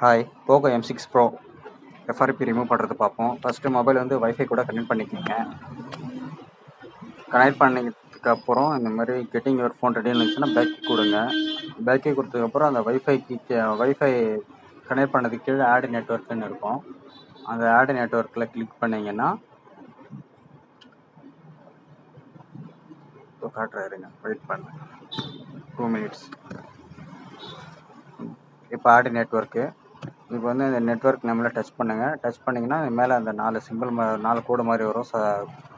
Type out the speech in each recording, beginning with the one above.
Hi, போகோ M6 Pro FRP remove பண்ணுறது பார்ப்போம். First mobile வந்து வைஃபை கூட கனெக்ட் பண்ணிக்கோங்க. கனெக்ட் பண்ணதுக்கு அப்புறம் இந்த மாதிரி கெட்டிங் யுவர் ஃபோன் ரெடி இருந்துச்சுன்னா பேக்கி கொடுங்க. பேக்கி கொடுத்ததுக்கப்புறம் அந்த வைஃபை கனெக்ட் பண்ணதுக்கு கீழே ஆட் நெட்ஒர்க்குன்னு இருக்கும். அந்த ஆட் நெட்ஒர்க்கில் கிளிக் பண்ணிங்கன்னா காட்டுறாருங்க, வெயிட் பண்ண 2 மினிட்ஸ். இப்போ ஆட் நெட்ஒர்க்கு. இப்போ வந்து இந்த நெட்ஒர்க் நம்மள டச் பண்ணுங்கள். டச் பண்ணிங்கன்னா மேலே அந்த 4 சிம்பிள் 4 கோடு மாதிரி வரும்,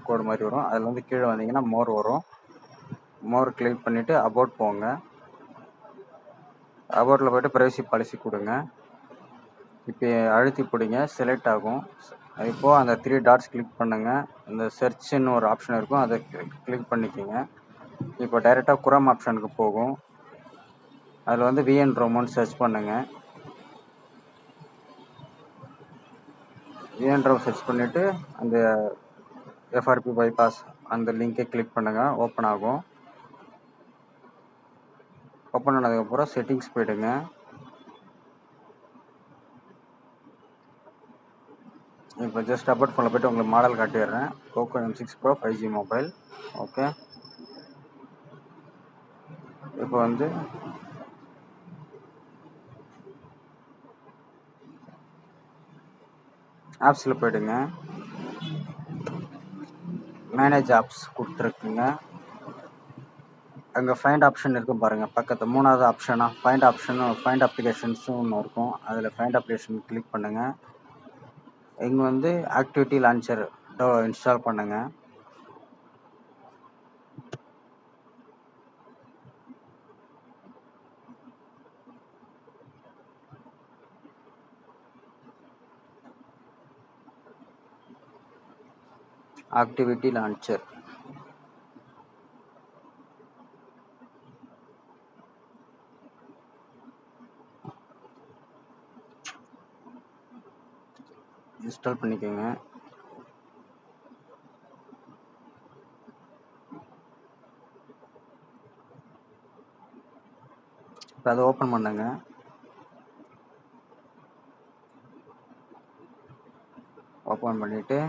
கோடு மாதிரி வரும். அதில் வந்து கீழே வந்தீங்கன்னா மோர் வரும். மோர் கிளிக் பண்ணிவிட்டு அபவுட் போங்க. அபவுட்டில் போய்ட்டு ப்ரைவசி பாலிசி கொடுங்க. இப்போ அழுத்தி பிடிங்க, செலக்ட் ஆகும். இப்போது அந்த 3 டாட்ஸ் கிளிக் பண்ணுங்கள். இந்த சர்ச்சுன்னு ஒரு ஆப்ஷன் இருக்கும், அதை கிளிக் பண்ணிக்கோங்க. இப்போ டைரெக்டாக குரோம் ஆப்ஷனுக்கு போகும். அதில் வந்து VN Romoன்னு சர்ச் பண்ணுங்கள். VN Rom சர்ச் பண்ணிவிட்டு அந்த எஃப்ஆர்பி பைபாஸ் அந்த லிங்கை கிளிக் பண்ணுங்கள். ஓப்பன் ஆகும். ஓப்பன் ஆனதுக்கப்புறம் செட்டிங்ஸ் போய்டுங்க. இப்போ ஜஸ்ட் அபவுட் ஃபோனில் போய்ட்டு உங்களுக்கு மாடல் காட்டிடுறேன். போகோ M6 Pro 5G mobile. Okay, இப்போ வந்து ஆப்ஸில் போய்டுங்க. Manage apps கொடுத்துருக்குங்க. அங்கே ஃபைண்ட் ஆப்ஷன் இருக்கும் பாருங்கள், பக்கத்து 3வது ஆப்ஷனாக ஃபைண்ட் அப்ளிகேஷன்ஸும் ஒன்று இருக்கும். அதில் ஃபைண்ட் அப்ளிகேஷன் கிளிக் பண்ணுங்கள். இங்கே வந்து ஆக்டிவிட்டி லான்ச்சர் இன்ஸ்டால் பண்ணுங்கள். ஆக்டிவிட்டி லான்ச்சர் இன்ஸ்டால் பண்ணிக்கோங்க. இப்போ அதை ஓப்பன் பண்ணுங்க. ஓப்பன் பண்ணிவிட்டு